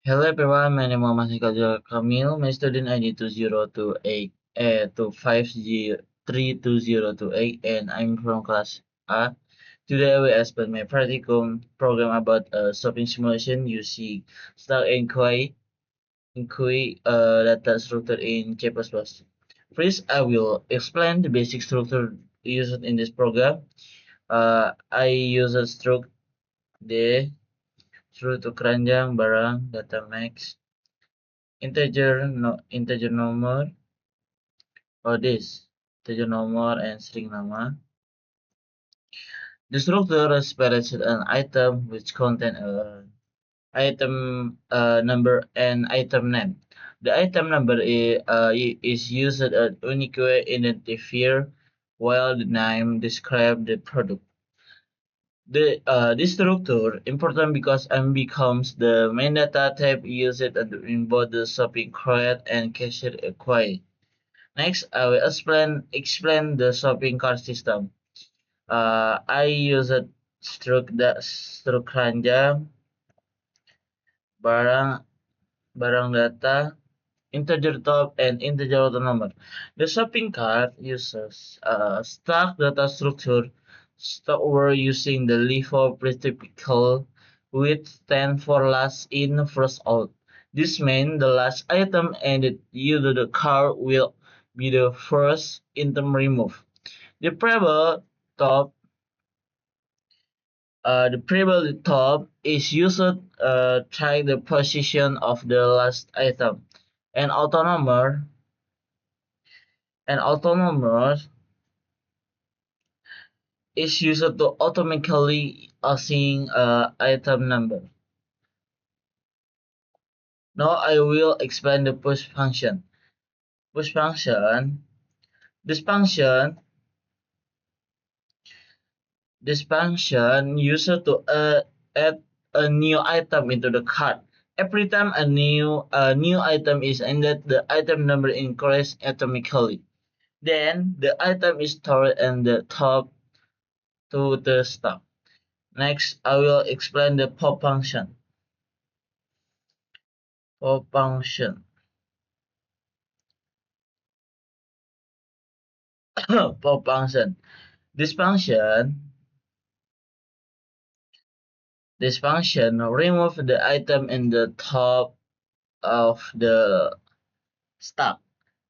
Hello everyone, my name is Muhammad Hikal Kamil. My student ID 2028 2503228 and I'm from class A. Today I will explain my practicum program about shopping simulation using stock and data structure in C++. First, I will explain the basic structure used in this program. I use a struct D, struct keranjang, barang, data max, integer nomor or this integer nomor and string nama. The structure spares an item which contain a item number and item name. The item number is used as unique identifier while the name describes the product. This structure important because M becomes the main data type used in both the shopping cart and cashier acquire. Next, I will explain the shopping cart system. I use a struct keranjang, barang barang data, integer top, and integer auto number. The shopping cart uses stock data structure stock over using the LIFO pretypical with stand for last in first out. This means the last item added to the cart will be the first item removed. The variable top, the variable top is used to track the position of the last item. An autonomer is used to automatically assign item number. Now I will explain the push function. Push function. This function This function used to add a new item into the cart. Every time a new item is added, the item number increases atomically. Then the item is stored in the top to the stock. Next, I will explain the pop function. Pop function. Pop function. This function this function remove the item in the top of the stock.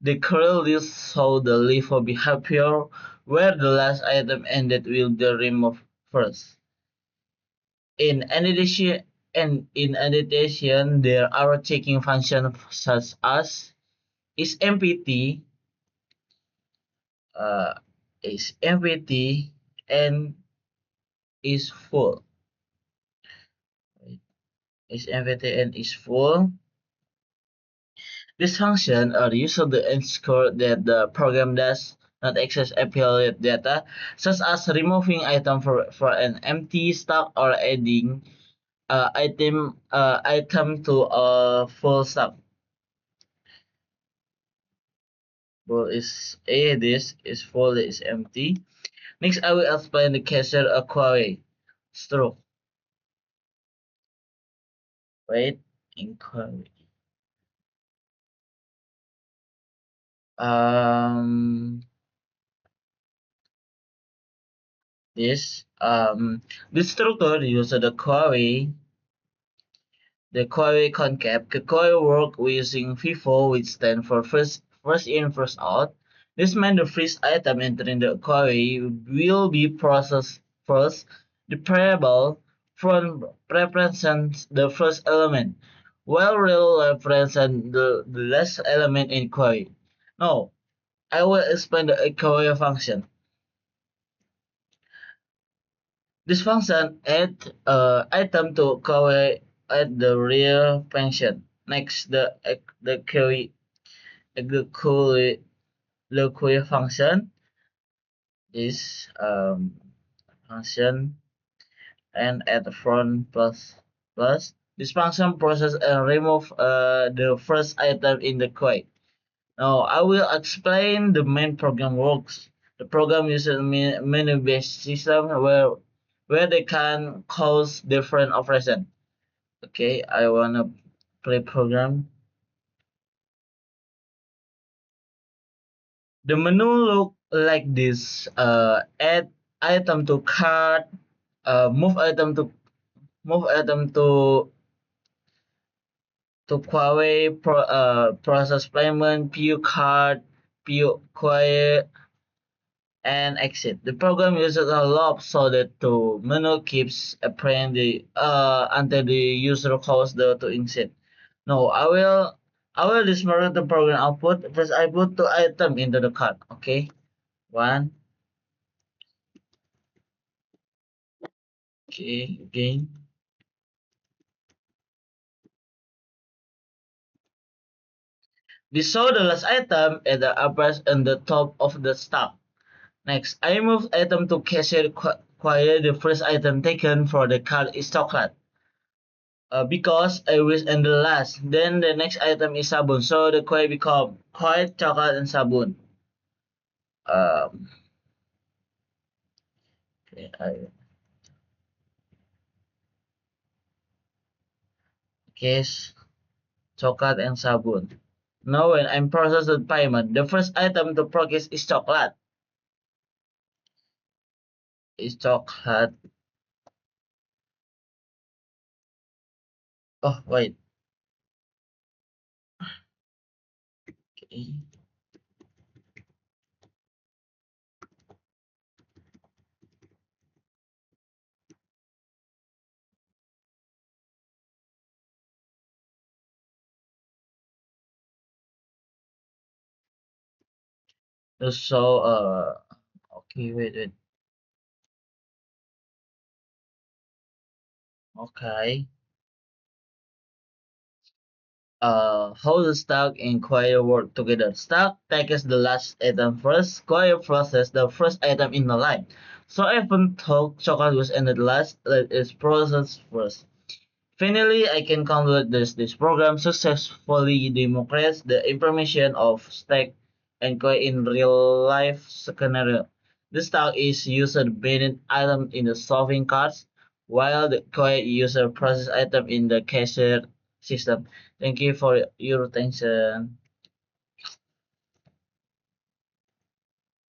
The curl list show the LIFO behavior where the last item ended will be removed first. In addition, there are checking functions such as is empty, uh, is empty, and is full. Is empty and is full. These functions are used to ensure that the program does not access API data, such as removing item for an empty stock or adding item to a full stock. Full is A, this is full, is empty. Next, I will explain the cashier query. Stroke. Wait, inquiry. Um, this structure uses the query concept. The query work using FIFO, which stands for first in, first out. This means the first item entering the query will be processed first. The variable front represents the first element, while real represents the last element in query. Now, I will explain the query function. This function add item to query at the real function. Next, the query the query function is function and at the front plus. This function process and remove the first item in the query. Now I will explain the main program works. The program uses menu-based system where they can cause different operation. Okay, I wanna play program. The menu look like this. Add item to cart. Move item to move item to query process payment, view card, view query, and exit. The program uses a loop so that the menu keeps appearing until the user calls the to insert. No, I will display the program output. First, I put two item into the cart. Okay, one. Okay, again. We saw the last item at the upper and the top of the stack. Next, I move item to cashier acquire the first item taken for the card is chocolate. Because I wish and the last. Then the next item is sabun. So the query become white, chocolate, and sabun. Um, okay, case chocolate and sabun. Now when I'm processing payment, the first item to process is chocolate. Is chocolate. Oh wait. Okay. So okay, wait. Okay. How the stack and query work together. Stack takes the last item first, query process the first item in the line. So even though chocolate was ended last, let it process first. Finally, I can conclude this program successfully democrates the information of stack and query in real life scenario. The stack is used beneath item in the solving cards, while the query user process item in the cashier system. Thank you for your attention.